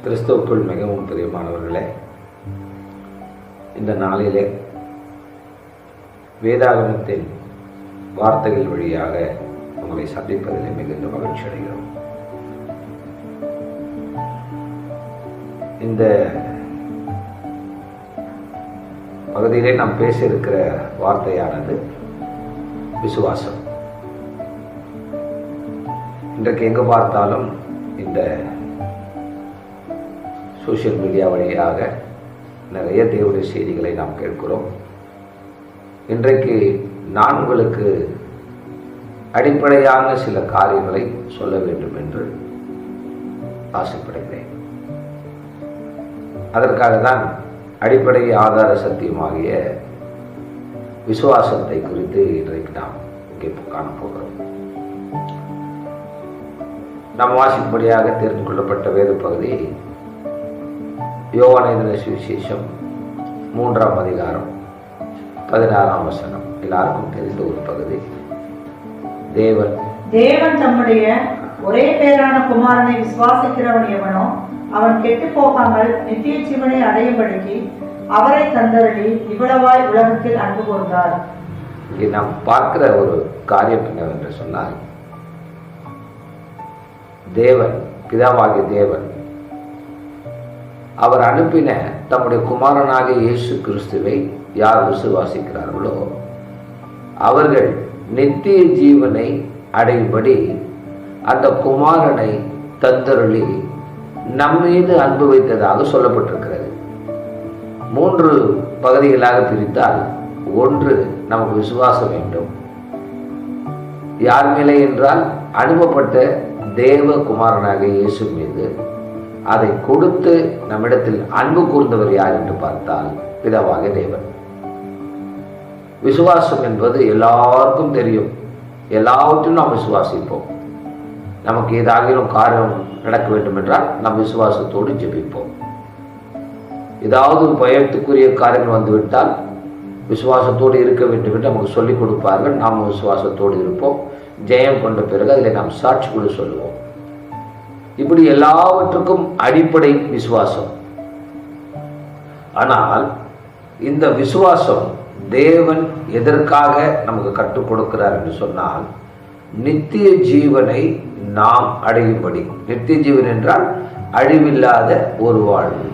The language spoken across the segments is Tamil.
கிறிஸ்துவுக்குள் மிகவும் பிரியமானவர்களே, இந்த நாளிலே வேதாகமத்தின் வார்த்தைகள் வழியாக உங்களை சந்திப்பதிலே மிகுந்த மகிழ்ச்சி அடைகிறோம். இந்த பகுதியிலே நாம் பேச இருக்கிற வார்த்தையானது விசுவாசம். இன்றைக்கு எங்கு பார்த்தாலும் இந்த சோஷியல் மீடியா வழியாக நிறைய தேவனுடைய செய்திகளை நாம் கேட்கிறோம். இன்றைக்கு நான் உங்களுக்கு அடிப்படையான சில காரியங்களை சொல்ல வேண்டும் என்று ஆசைப்படுகிறேன். அதற்காக தான் அடிப்படை ஆதார சத்தியமாகிய விசுவாசத்தை குறித்து இன்றைக்கு நாம் இங்கே காணப்போகிறோம். நாம் வாசிக்கும்படியாக தெரிந்து கொள்ளப்பட்ட வேத பகுதி யோவான் எழுதின சுவிசேஷம் 3ஆம் அதிகாரம் 16ஆம் வசனம். எல்லாருக்கும் தெரிந்த ஒரு பகுதி. தேவன் தம்முடைய ஒரே பேரான குமாரனை விசுவாசிக்கிறவன் எவனோ அவன் கெட்டு போகாமல் நித்திய ஜீவனை அடையும்படிக்கு அவரை தந்தருளி இவ்வளவாய் உலகத்தில் அன்பு கூர்ந்தார். இங்கே நாம் பார்க்கிற ஒரு காரியம் என்னவென்று சொன்னால், தேவன், பிதாவாகிய தேவன், அவர் அனுப்பின தம்முடைய குமாரனாகிய இயேசு கிறிஸ்துவை யார் விசுவாசிக்கிறார்களோ அவர்கள் நித்திய ஜீவனை அடையும்படி அந்த குமாரனை தந்தருளி நம்மீது அன்பு வைத்ததாக சொல்லப்பட்டிருக்கிறது. 3 பகுதிகளாக பிரித்தால், ஒன்று நமக்கு விசுவாசம் வேண்டும். யார் மேலே என்றால் அனுப்பப்பட்ட தேவ குமாரனாகிய இயேசு மீது. அதை கொடுத்து நம்மிடத்தில் அன்பு கூர்ந்தவர் யார் என்று பார்த்தால் பிதாவாகிய தேவன். விசுவாசம் என்பது எல்லாருக்கும் தெரியும். எல்லாவற்றையும் நாம் விசுவாசிப்போம். நமக்கு ஏதாகிலும் காரியம் நடக்க வேண்டும் என்றால் நாம் விசுவாசத்தோடு ஜெபிப்போம். ஏதாவது பயத்துக்குரிய காரியங்கள் வந்துவிட்டால் விசுவாசத்தோடு இருக்க வேண்டும் என்று நமக்கு சொல்லிக் கொடுப்பார்கள். நாம் விசுவாசத்தோடு இருப்போம். ஜெயம் கொண்ட பிறகு அதில் நாம் சாட்சி கூட சொல்லுவோம். இப்படி எல்லாவற்றுக்கும் அடிப்படை விசுவாசம். ஆனால் இந்த விசுவாசம் தேவன் எதற்காக நமக்கு கற்றுக் கொடுக்கிறார் என்று சொன்னால், நித்திய ஜீவனை நாம் அடையும்படி. நித்திய ஜீவன் என்றால் அழிவில்லாத ஒரு வாழ்வு.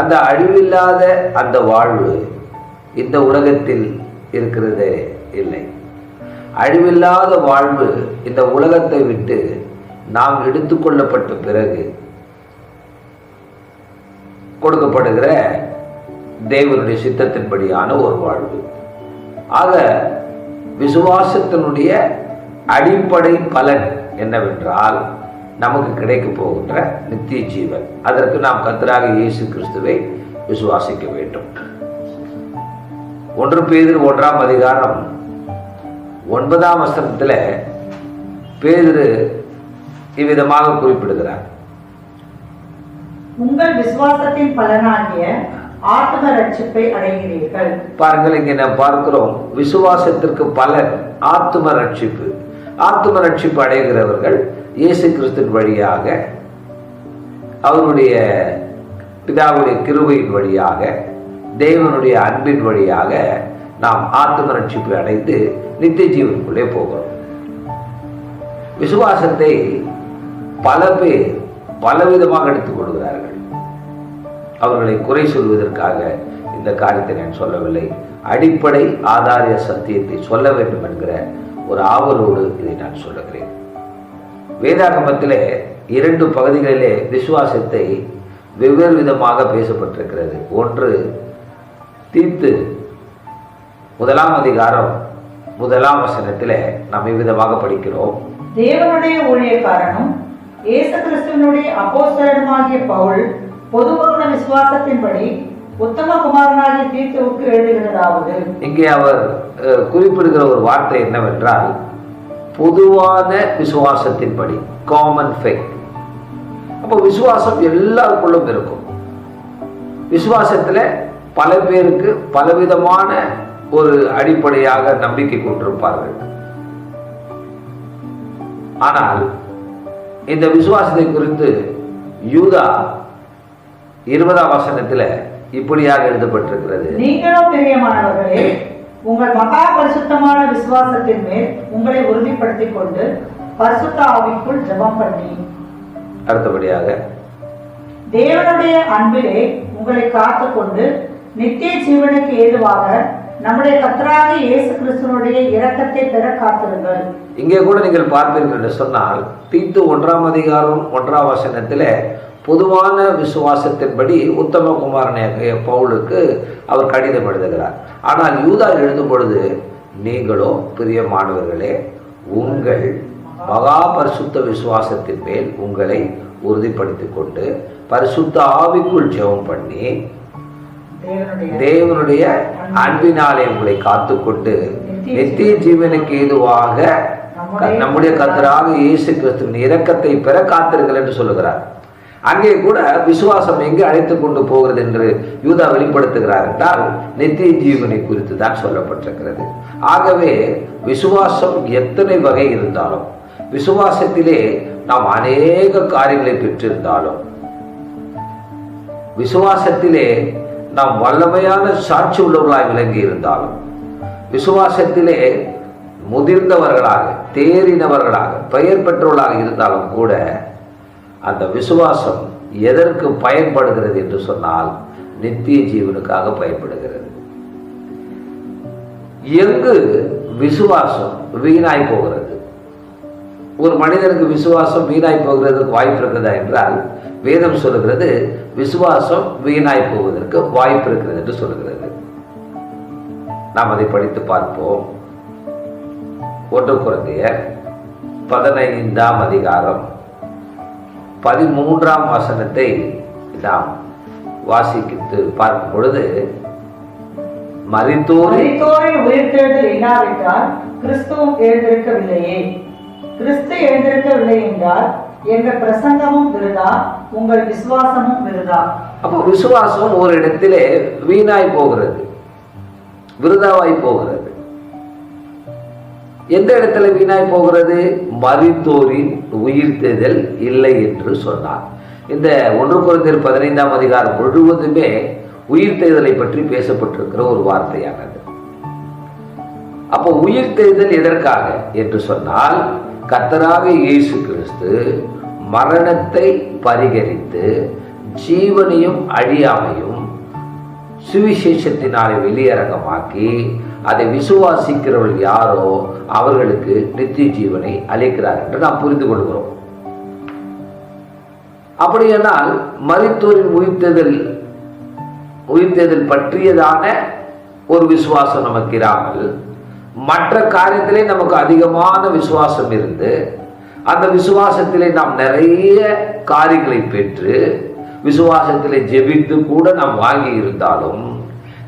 அந்த அழிவில்லாத அந்த வாழ்வு இந்த உலகத்தில் இருக்கிறதே இல்லை. அழிவில்லாத வாழ்வு இந்த உலகத்தை விட்டு நாம் எடுத்துக்கொள்ளப்பட்ட பிறகு கொடுக்கப்படுகிற தேவனுடைய சித்தத்தின்படியான ஒரு வாழ்வு. ஆக விசுவாசத்தினுடைய அடிப்படை பலன் என்னவென்றால் நமக்கு கிடைக்க போகின்ற நித்திய ஜீவன். அதற்கு நாம் கர்த்தராகிய இயேசு கிறிஸ்துவை விசுவாசிக்க வேண்டும். 1 பேதுரு 1ஆம் அதிகாரம் 9ஆம் வசனத்தில் பேதுரு இவ்விதமாக குறிப்பிடுகிறார். உங்கள் விசுவாசத்தின் பலனாகிய ஆத்தும ரட்சிப்பை அடைகிறீர்கள். பாருங்கள், இங்கே நாம் பார்க்கிறோம் விசுவாசத்திற்கு பலன் ஆத்தும ரட்சிப்பு. ஆத்தும ரட்சிப்பு அடைகிறவர்கள் இயேசு கிறிஸ்துவின் வழியாக, அவருடைய பிதாவுடைய கிருபையின் வழியாக, தேவனுடைய அன்பின் வழியாக நாம் ஆத்தும ரட்சிப்பை அடைந்து நித்திய ஜீவனுக்குள்ளே போகிறோம். விசுவாசத்தை பல பேர் பலவிதமாக எடுத்துக் கொள்கிறார்கள். அவர்களை குறை சொல்வதற்காக இந்த காரியத்தை நான் சொல்லவில்லை. அடிப்படை ஆதாரிய சத்தியத்தை சொல்ல வேண்டும் என்கிற ஒரு ஆவலோடு இதை நான் சொல்லுகிறேன். வேதாகமத்திலே 2 பகுதிகளிலே விசுவாசத்தை வெவ்வேறு விதமாக பேசப்பட்டிருக்கிறது. ஒன்று தீத்து 1ஆம் அதிகாரம் 1ஆம் வசனத்திலே நாம் இவ்விதமாக படிக்கிறோம். தேவனுடைய ஊழியக்காரனும் இயேசு கிறிஸ்துவினுடைய அப்போஸ்தலனுமாகிய பவுல் பொதுவான விசுவாசத்தின்படி உத்தம குமாரனாகிய தீத்துவுக்கு எழுதுகிறதாவது. இங்கே அவர் குறிப்பிடுகிற ஒரு வார்த்தை என்னவென்றால், பொதுவான விசுவாசத்தின்படி, காமன் ஃபெய்த். அப்போ விசுவாசம் எல்லாருக்குள்ளும் இருக்கும். விசுவாசத்தில் பல பேருக்கு பலவிதமான ஒரு அடிப்படையாக நம்பிக்கை கொண்டிருப்பார்கள். ஆனால் இந்த விசுவாசத்தை குறித்து யூதா 20ஆம் வசனத்துல இப்படியாக எழுதப்பட்டிருக்கிறது, நீங்களும் பிரியமானவர்களே, உங்கள் மகா பரிசுத்தமான விசுவாசத்தின் மேல் உங்களை உறுதிப்படுத்திக் கொண்டு பரிசுத்த ஆவிக்குள் ஜெபம் பண்ணி, அடுத்தபடியாக தேவனுடைய அன்பிலே உங்களை காத்துக்கொண்டு நித்திய ஜீவனுக்கு ஏதுவாக நம்முடைய கர்த்தராகிய இயேசு கிறிஸ்துவினுடைய இரக்கத்தை பெற காத்திருங்கள். இங்கே கூட நீங்கள் பார்ப்பீர்கள் என்று சொன்னால், தீத்து 1ஆம் அதிகாரம் 1ஆம் வசனத்தில் பொதுவான விசுவாசத்தின்படி உத்தம குமாரனாகிய பவுலுக்கு அவர் கடிதம் எழுதுகிறார். ஆனால் யூதா எழுதும் பொழுது, நீங்களோ பிரியமானவர்களே, உங்கள் மகா பரிசுத்த விசுவாசத்தின் மேல் உங்களை உறுதிப்படுத்திக் கொண்டு பரிசுத்த ஆவிக்குள் ஜெபம் பண்ணி தேவனுடைய அன்பினாலே உங்களை காத்துக்கொண்டு நித்திய ஜீவனுக்கு ஏதுவாக நம்முடைய கர்த்தராகிய இயேசு கிறிஸ்துவின் இரக்கத்தை பெற காத்திருங்கள் என்று சொல்லுகிறார். அங்கே கூட விசுவாசம் எங்கே அழைத்துக் கொண்டு போகிறது என்று யூதா வெளிப்படுத்துகிறார் என்றால் நித்திய ஜீவனை குறித்து தான் சொல்லப்பட்டிருக்கிறது. ஆகவே விசுவாசம் எத்தனை வகை இருந்தாலும், விசுவாசத்திலே நாம் அநேக காரியங்களை பெற்றிருந்தாலும், விசுவாசத்திலே நாம் வல்லமையான சாட்சி உள்ளவர்களாக விளங்கி இருந்தாலும், விசுவாசத்திலே முதிர்ந்தவர்களாக தேறினவர்களாக பெயர் பெற்றவர்களாக இருந்தாலும் கூட அந்த விசுவாசம் எதற்கு பயன்படுகிறது என்று சொன்னால் நித்திய ஜீவனுக்காக பயன்படுகிறது. எங்கு விசுவாசம் வீணாய் போகிறது, ஒரு மனிதனுக்கு விசுவாசம் வீணாய் போகிறதுக்கு வாய்ப்பு இருக்கிறதா என்றால் வேதம் சொல்லுகிறது விசுவாசம் வீணாய் போவதற்கு வாய்ப்பு இருக்கிறது என்று சொல்லுகிறது. நாம் அதை படித்து பார்ப்போம். 1 கொரிந்தியர் 15ஆம் அதிகாரம் 13ஆம் வசனத்தை நாம் வாசித்து பார்க்கும் பொழுது, மரித்தோரின் உயிர்த்தெழுதல் இல்லாவிட்டால் கிறிஸ்துவும் எழுந்திருக்கவில்லையே, கிறிஸ்து எழுந்திருக்கவில்லை என்றால் எங்கள் பிரசங்கமும் விருதா, உங்கள் விசுவாசமும் விருதா. அப்போ விசுவாசம் ஒரு இடத்திலே வீணாய் போகிறது, விருதாவாய் போகிறது. எந்த இடத்துல வீணாய் போகிறது? மரித்தோரின் உயிர்த்தெழுதல் இல்லை என்று சொன்னார். இந்த 1 கொரிந்தியர் 15ஆம் அதிகாரம் முழுவதுமே உயிர்த்தெழுதலை பற்றி பேசப்பட்டிருக்கிற ஒரு வார்த்தையானது. அப்போ உயிர்த்தெழுதல் எதற்காக என்று சொன்னால், கர்த்தராகிய இயேசு கிறிஸ்து மரணத்தை பரிகரித்து ஜீவனையும் அழியாமையும் சுவிசேஷத்தினாலே வெளியரங்கமாக்கி அதை விசுவாசிக்கிறவர்கள் யாரோ அவர்களுக்கு நித்திய ஜீவனை அளிக்கிறார் என்று நாம் புரிந்து கொள்கிறோம். அப்படியானால் மரித்தோரின் உயிர்த்தெழுதல் பற்றியதான ஒரு விசுவாசம் நமக்கு இராமல் மற்ற காரியத்திலே நமக்கு அதிகமான விசுவாசம் இருந்து அந்த விசுவாசத்திலே நாம் நிறைய காரியங்களை பெற்று விசுவாசத்திலே ஜெபித்து கூட நாம் வாங்கி இருந்தாலும்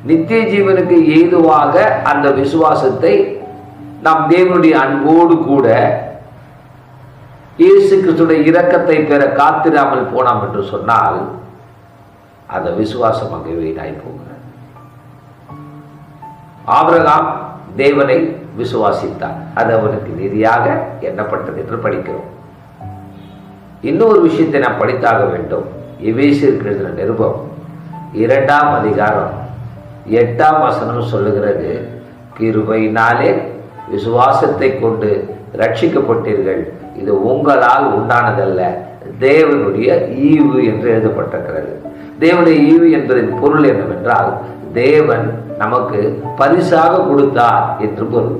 நித்திய ஜீவனுக்கு ஏதுவாக அந்த விசுவாசத்தை நாம் தேவனுடைய அன்போடு கூட இயேசு கிறிஸ்துடைய இரக்கத்தை பெற காத்திராமல் போனோம் என்று சொன்னால் அந்த விசுவாசம் அங்கே வீணாய் போகிறது. ஆபிரகாம் தேவனை விசுவாசித்தார், அது அவனுக்கு நீதியாக எண்ணப்பட்டது என்று படிக்கிறோம். இன்னொரு விஷயத்தை நாம் படித்தாக வேண்டும். எபேசியருக்கு எழுதின நிருபம் 2ஆம் அதிகாரம் 8ஆம் வசனம் சொல்லுகிறது, கிருபையினாலே விசுவாசத்தை கொண்டு ரட்சிக்கப்பட்டீர்கள், இது உங்களால் உண்டானதல்ல, தேவனுடைய ஈவு என்று எழுதப்பட்டிருக்கிறது. தேவனுடைய ஈவு என்பதின் பொருள் என்னவென்றால் தேவன் நமக்கு பரிசாக கொடுத்தார் என்று பொருள்.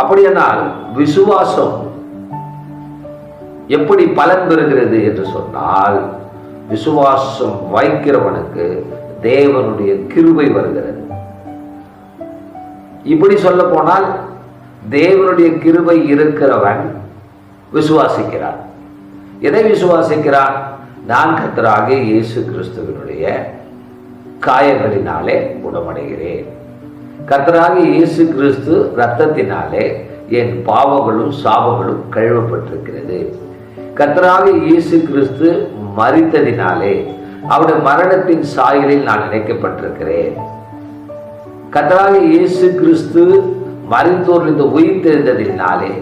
அப்படியானால் விசுவாசம் எப்படி பலன் பெறுகிறது என்று சொன்னால், விசுவாசம் வைக்கிறவனுக்கு தேவனுடைய கிருபை வருகிறது. இப்படி சொல்ல போனால் தேவனுடைய கிருபை இருக்கிறவன் விசுவாசிக்கிறான். எதை விசுவாசிக்கிறான்? நான் கர்த்தராகிய இயேசு கிறிஸ்துவினுடைய காயங்களினாலே குணமடைகிறேன், கர்த்தராகிய இயேசு கிறிஸ்து இரத்தத்தினாலே என் பாவங்களும் சாபங்களும் கழுவப்பட்டிருக்கிறது, கர்த்தராகிய இயேசு கிறிஸ்து மரித்ததினாலே அவருடைய மரணத்தின் சாயலில் நான் இணைக்கப்பட்டிருக்கிறேன், கர்த்தராகிய இயேசு கிறிஸ்து மரித்தோரிலிருந்து உயிர்த்தெழுந்ததினாலே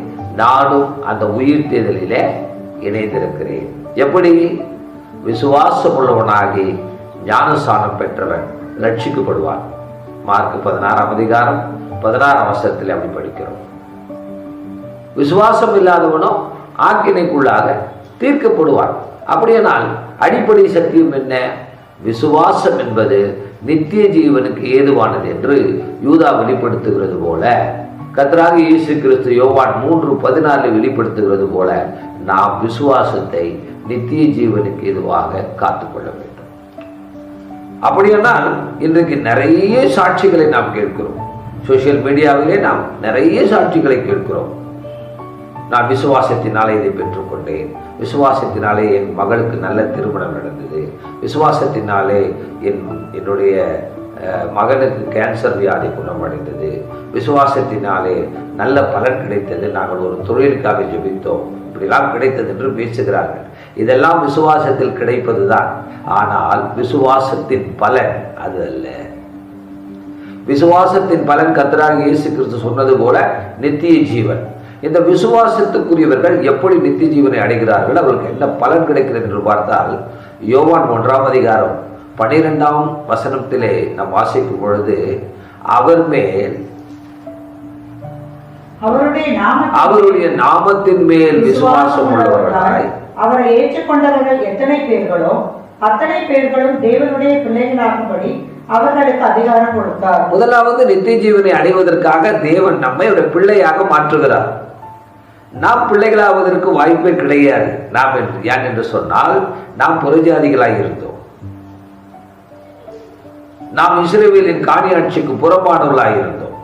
நானும் அந்த உயிர்த்தெழுதலிலே இணைந்திருக்கிறேன். எப்படி? விசுவாசம் உள்ளவனாகி ஞானஸ்நானம் பெற்றவன் ரட்சிக்கப்படுவான். மார்க் 16:16 அப்படி படிக்கிறோம். விசுவாசம் இல்லாதவனும் ஆக்கினைக்குள்ளாக தீர்க்கப்படுவான். அப்படியானால் அடிப்படை சத்தியம் என்ன? விசுவாசம் என்பது நித்திய ஜீவனுக்கு ஏதுவானது என்று யூதா வெளிப்படுத்துகிறது போல, கர்த்தராகிய இயேசு கிறிஸ்து யோவான் 3:14 வெளிப்படுத்துகிறது போல, நாம் விசுவாசத்தை நித்திய ஜீவனுக்கு ஏதுவாக காத்துக்கொள்ள வேண்டும். அப்படியானால் இன்றைக்கு நிறைய சாட்சிகளை நாம் கேட்கிறோம். சோசியல் மீடியாவிலே நாம் நிறைய சாட்சிகளை கேட்கிறோம். நான் விசுவாசத்தினாலே இதை பெற்றுக்கொண்டேன், விசுவாசத்தினாலே என் மகளுக்கு நல்ல திருமணம் நடந்தது, விசுவாசத்தினாலே என்னுடைய மகனுக்கு கேன்சர் வியாதி குணமடைந்தது, விசுவாசத்தினாலே நல்ல பலன் கிடைத்தது, நாங்கள் ஒரு தொழிலுக்காக ஜெபித்தோம், இப்படிலாம் கிடைத்தது என்று பேசுகிறார்கள். இதெல்லாம் விசுவாசத்தில் கிடைப்பதுதான். ஆனால் விசுவாசத்தின் பலன் அது அல்ல. விசுவாசத்தின் பலன் கர்த்தராகிய இயேசு கிறிஸ்து சொன்னது போல நித்திய ஜீவன். இந்த விசுவாசத்துக்குரியவர்கள் எப்படி நித்திய ஜீவனை அடைகிறார்கள், அவர்களுக்கு என்ன பலன் கிடைக்கிறது என்று பார்த்தால், யோவான் 1:12 நாம் வாசிக்கும் பொழுது, அவர் மேல் அவருடைய நாமத்தின் மேல் விசுவாசம் உள்ளவர்களாய் அவரை ஏற்றுக்கொண்டவர்கள் எத்தனை பேர்களோ அத்தனை பேர்களும் தேவனுடைய பிள்ளைகளாகும்படி அவர்களுக்கு அதிகாரம் கொடுத்தார். முதலாவது நித்திய ஜீவனை அடைவதற்காக தேவன் நம்மை ஒரு பிள்ளையாக மாற்றுகிறார். நாம் பிள்ளைகளாவதற்கு வாய்ப்பே கிடையாது. நாம் ஏன் என்று சொன்னால், நாம் புறஜாதிகளாய் இருந்தோம். நாம் இஸ்ரவேலின் காணியாட்சிக்கு புறம்பானவர்களாய் இருந்தோம்.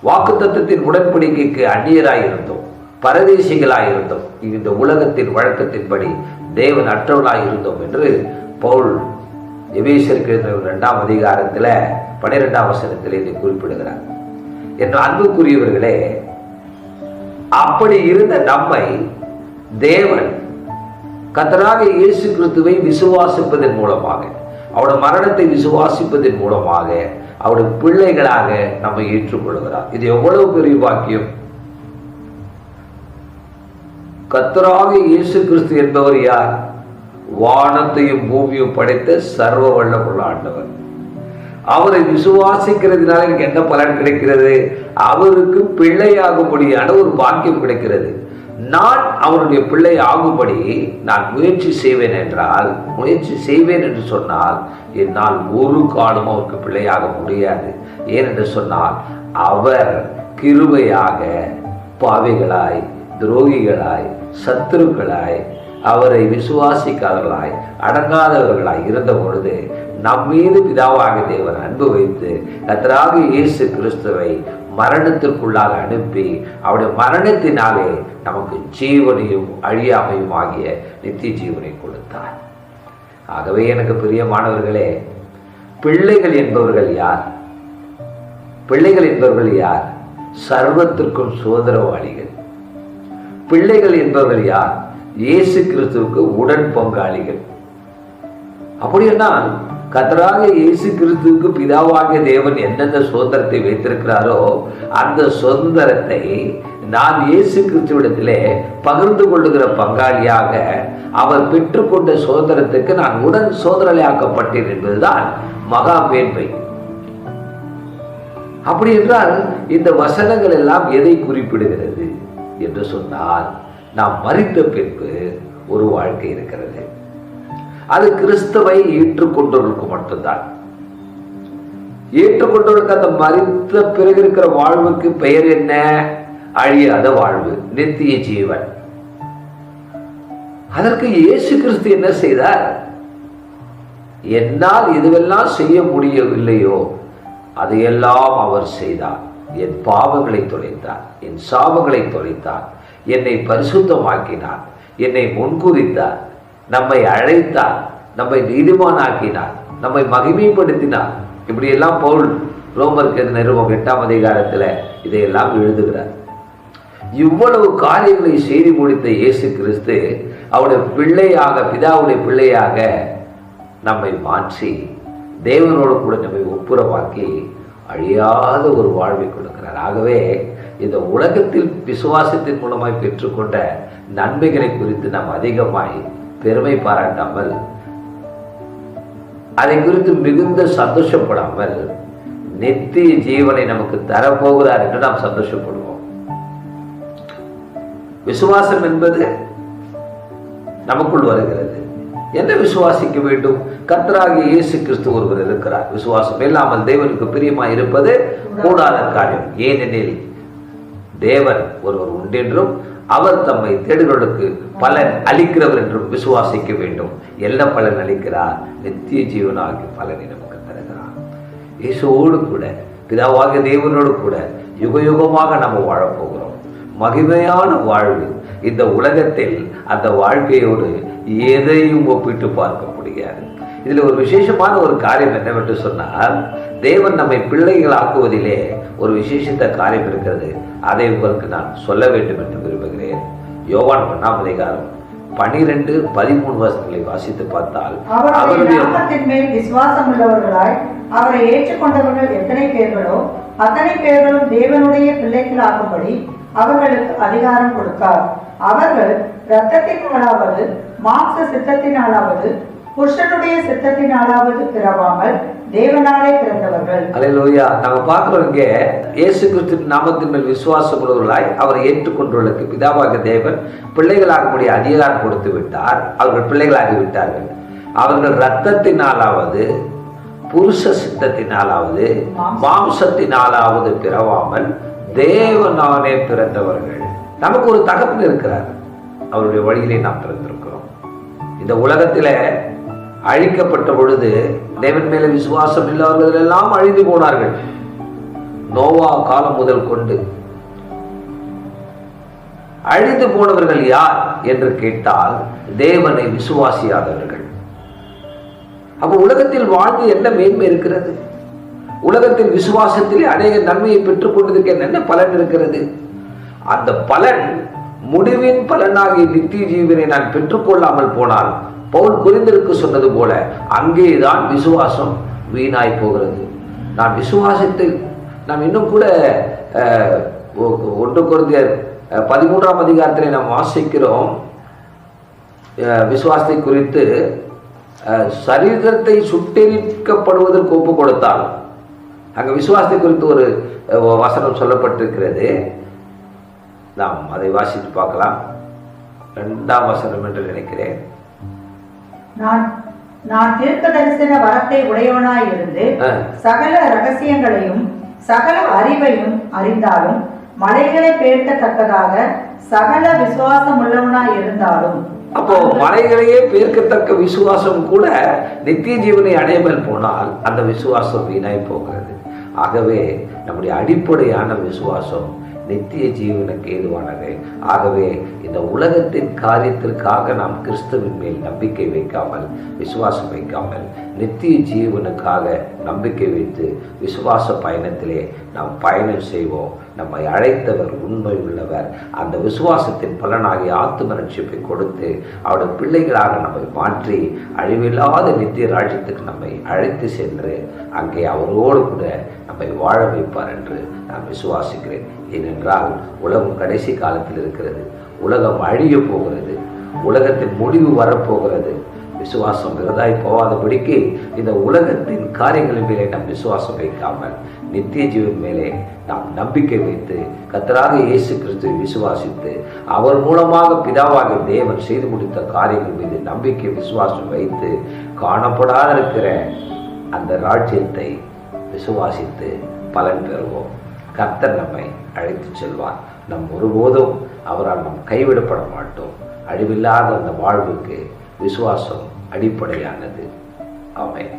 வாக்குத்தத்தத்தின் உடன்படிக்கைக்கு அந்நியராய் இருந்தோம், பரதேசிகளாய் இருந்தோம். இந்த உலகத்தின் வழக்கத்தின்படி தேவன் அற்றவர்களாய் இருந்தோம் என்று பவுல் எபேசியருக்கு 2:12 இதை குறிப்பிடுகிறார். என்ற அன்புக்குரியவர்களே, அப்படி இருந்த நம்மை தேவன் கர்த்தராகிய இயேசு கிறிஸ்துவை விசுவாசிப்பதன் மூலமாக, அவருடைய மரணத்தை விசுவாசிப்பதன் மூலமாக அவருடைய பிள்ளைகளாக நம்மை ஏற்றுக்கொள்கிறார். இது எவ்வளவு பெரிய பாக்கியம்! கர்த்தராகிய இயேசு கிறிஸ்து என்பவர் யார்? வானத்தையும் பூமியும் படைத்த சர்வ வல்லமுள்ள ஆண்டவர். அவரை விசுவாசிக்கிறதுனால எனக்கு என்ன பலன் கிடைக்கிறது? அவருக்கு பிள்ளையாகும்படியான ஒரு பாக்கியம் கிடைக்கிறது. நான் அவருடைய பிள்ளை ஆகும்படி நான் முயற்சி செய்வேன் என்றால், முயற்சி செய்வேன் என்று சொன்னால், என்னால் ஒரு காலமும் அவருக்கு பிள்ளையாக முடியாது. ஏனென்று சொன்னால், அவர் கிருபையாக பாவிகளாய், துரோகிகளாய், சத்துருக்களாய், அவரை விசுவாசிக்காதவர்களாய், அடங்காதவர்களாய் இருந்த பொழுது நம்மீது பிதாவாக தேவன் அன்பு வைத்து கர்த்தராகிய இயேசு கிறிஸ்துவை மரணத்திற்குள்ளாக அனுப்பி அவருடைய மரணத்தினாலே நமக்கு ஜீவனையும் அழியாமையும் ஆகிய நித்திய ஜீவனை கொடுத்தார். ஆகவே எனக்கு பிரியமானவர்களே, பிள்ளைகள் என்பவர்கள் யார்? பிள்ளைகள் என்பவர்கள் யார்? சர்வத்திற்கும் சுதந்திரவாளிகள். பிள்ளைகள் என்பவர்கள் யார்? இயேசு கிறிஸ்துவுக்கு உடன் பங்காளிகள். அப்படியானால் கர்த்தராகிய இயேசு கிறிஸ்துவுக்கு பிதாவாகிய தேவன் எந்தெந்த சுதந்திரத்தை வைத்திருக்கிறாரோ அந்த சுதந்திரத்தை நான் இயேசு கிறிஸ்துவிடத்திலே பகிர்ந்து கொள்ளுகிற பங்காளியாக, அவர் பெற்றுக்கொண்ட சுதந்திரத்துக்கு நான் உடன் சுதந்திரமாக்கப்பட்டேன் என்பதுதான் மகா மேன்மை. அப்படி என்றால் இந்த வசனங்கள் எல்லாம் எதை குறிப்பிடுகிறது என்று சொன்னால், நாம் மரித்த பின்பு ஒரு வாழ்க்கை இருக்கிறது. அது கிறிஸ்துவை ஏற்றுக்கொண்டவர்களுக்கு மட்டும்தான். ஏற்றுக்கொண்டவர்களுக்கு அந்த மரித்த பிறகு இருக்கிற வாழ்வுக்கு பெயர் என்ன? அழியாத வாழ்வு, நித்திய ஜீவன். அதற்கு இயேசு கிறிஸ்து என்ன செய்தார்? என்னால் இதுவெல்லாம் செய்ய முடியவில்லையோ அதையெல்லாம் அவர் செய்தார். என் பாவங்களை தொலைத்தார், என் சாபங்களை தொலைத்தார், என்னை பரிசுத்தமாக்கினார், என்னை முன்குறித்தார், நம்மை அழைத்தார், நம்மை நீதிமானாக்கினார், நம்மை மகிமைப்படுத்தினார். இப்படியெல்லாம் பவுல் ரோமருக்கு நிருபம் 8 இதையெல்லாம் எழுதுகிறார். இவ்வளவு காரியங்களை செய்து முடித்த இயேசு கிறிஸ்து அவருடைய பிள்ளையாக, பிதாவுடைய பிள்ளையாக நம்மை மாற்றி தேவனோடு கூட நம்மை ஒப்புரவாக்கி அழியாத ஒரு வாழ்வை கொடுக்கிறார். ஆகவே இந்த உலகத்தில் விசுவாசத்தின் மூலமாய் பெற்றுக்கொண்ட நன்மைகளை குறித்து நாம் அதிகமாய் பெருமை பாராட்டாமல் அதை குறித்து மிகுந்த சந்தோஷப்படாமல் நித்திய ஜீவனை நமக்கு தரப்போகிறார் என்று நாம் சந்தோஷப்படுவோம். விசுவாசம் என்பது நமக்குள் வருகிறது. என்ன விசுவாசிக்க வேண்டும்? கர்த்தராகிய இயேசு கிறிஸ்து ஒருவர் இருக்கிறார். விசுவாசம் இல்லாமல் தேவனுக்கு பிரியமாய் இருப்பது கூடாத காரியம். ஏனெனில் தேவன் ஒருவர் உண்டென்றும் அவர் தம்மை தேடுகளுக்கு பலன் அளிக்கிறவர் என்றும் விசுவாசிக்க வேண்டும். என்ன பலன் அளிக்கிறார்? நித்திய ஜீவனாகிய பலனை நமக்கு தருகிறார். இயேசுவோடு கூட பிதாவாகிய தேவனோடு கூட யுக யுகமாக நம்ம வாழப்போகிறோம். மகிமையான வாழ்வு. இந்த உலகத்தில் அந்த வாழ்க்கையோடு எதையும் ஒப்பிட்டு பார்க்க முடியாது. இதுல ஒரு விசேஷமான ஒரு காரியம் என்னவென்று சொன்னால், தேவன் நம்மை பிள்ளைகள் ஆக்குவதிலே ஒரு விசேஷித்த காரியம் இருக்கிறது. அதை உங்களுக்கு நான் சொல்ல வேண்டும் என்று விரும்புகிறேன். யோவான் 1:12-13 வாசித்து பார்த்தால், அவருடைய நாமத்தின் மேல் விசுவாசம் உள்ளவர்களாய் அவரை ஏற்றுக்கொண்டவர்கள் எத்தனை பேர்களோ அத்தனை பேர்களும் தேவனுடைய பிள்ளைகள் ஆகும்படி அவர்களுக்கு அதிகாரம் கொடுத்தார். அவர்கள் இரத்தத்தினாலாவது மாம்ச சித்தத்தினாலாவது புருஷனுடைய சித்தத்தினாலாவது பிறவாமல் தேவனாலே பிறந்தவர்கள். அல்லேலூயா. நாம பார்க்கிறோம் இங்கே, இயேசு கிறிஸ்துவின் நாமத்தின் மேல் விசுவாசம் உள்ளவர்களாய் அவரை ஏற்றுக்கொண்டவர்களுக்கு பிதாவாகிய தேவன் பிள்ளைகளாகக்கூடிய அதிகாரம் கொடுத்து விட்டார். அவர்கள் பிள்ளைகளாகி விட்டார்கள். அவர்கள் இரத்தத்தினாலாவது புருஷ சித்தத்தினாலாவது மாம்சத்தினாலாவது பிறவாமல் தேவனாலே பிறந்தவர்கள். நமக்கு ஒரு தகப்பன் இருக்கிறார். அவருடைய வழியிலே நாம் பிறந்திருக்கிறோம். இந்த உலகத்தில அழிக்கப்பட்ட பொழுது தேவன் மேல விசுவாசம் இல்லாதவர்கள் எல்லாம் அழிந்து போனார்கள். நோவா காலம் முதல் கொண்டு அழிந்து போனவர்கள் யார் என்று கேட்டால் தேவனை விசுவாசியாதவர்கள். அப்ப உலகத்தில் வாழ்ந்து என்ன மேன்மை இருக்கிறது? உலகத்தில் விசுவாசத்தில் அநேக நன்மையை பெற்றுக் கொண்டதுக்கு என்ன பலன் இருக்கிறது? அந்த பலன் முடிவின் பலனாகிய நித்திய ஜீவனை நான் பெற்றுக்கொள்ளாமல் போனால், பவுல் கொரிந்தியருக்கு சொன்னது போல, அங்கேதான் விசுவாசம் வீணாய் போகிறது. நான் விசுவாசத்தை நாம் இன்னும் கூட 1 கொரிந்தியர் 13 நாம் வாசிக்கிறோம். விசுவாசத்தை குறித்து சரீரத்தை சுட்டெரிக்கப்படுவதற்கு ஒப்பு கொடுத்தால், அங்க விசுவாசத்தை குறித்து ஒரு வசனம் சொல்லப்பட்டிருக்கிறது. நாம் அதை வாசித்து பார்க்கலாம். 2ஆம் வசனம் என்று நினைக்கிறேன். நான் தீர்க்க தரிசன வரத்தை உடையவனாய் இருந்து சகல ரகசியங்களையும் சகல அறிவையும் அறிந்தாலும் மலைகளை பேர்க்கத்தக்கதாக சகல விசுவாசம் உள்ளவனாய் இருந்தாலும். அப்போ மலைகளையே பேர்க்கத்தக்க விசுவாசம் கூட நித்திய ஜீவனை அடையாமல் போனால் அந்த விசுவாசம் வீணாய் போகிறது. ஆகவே நம்முடைய அடிப்படையான விசுவாசம் நித்திய ஜீவனுக்கு ஏதுவானது. ஆகவே இந்த உலகத்தின் காரியத்திற்காக நாம் கிறிஸ்துவின் மேல் நம்பிக்கை வைக்காமல், விசுவாசம் வைக்காமல், நித்திய ஜீவனுக்காக நம்பிக்கை வைத்து விசுவாச பயணத்திலே நாம் பயணம் செய்வோம். நம்மை அழைத்தவர் உண்மை உள்ளவர். அந்த விசுவாசத்தின் பலனாகிய ஆத்தும ரட்சிப்பை கொடுத்து அவருடைய பிள்ளைகளாக நம்மை மாற்றி அழிவில்லாத நித்திய ராஜ்யத்துக்கு நம்மை அழைத்து சென்று அங்கே அவரோடு கூட நம்மை வாழ வைப்பார் என்று நான் விசுவாசிக்கிறேன். ஏனென்றால் உலகம் கடைசி காலத்தில் இருக்கிறது. உலகம் அழிய போகிறது. உலகத்தின் முடிவு வரப்போகிறது. விசுவாசம் விரதாய் போகாதபடிக்கு இந்த உலகத்தின் காரியங்களின் மேலே நாம் விசுவாசம் வைக்காமல் நித்திய ஜீவன் மேலே நாம் நம்பிக்கை வைத்து கர்த்தராகிய இயேசு கிறிஸ்துவை விசுவாசித்து அவர் மூலமாக பிதாவாக தேவன் செய்து முடித்த காரியங்கள் மீது நம்பிக்கை விசுவாசம் வைத்து காணப்படாத இருக்கிற அந்த ராஜ்யத்தை விசுவாசித்து பலன் பெறுவோம். கர்த்தர் நம்மை அழைத்து செல்வார். நம் ஒருபோதும் அவரால் நாம் கைவிடப்பட மாட்டோம். அழிவில்லாத அந்த வாழ்வுக்கு விசுவாசம் அடிப்படையானது. ஆமென்.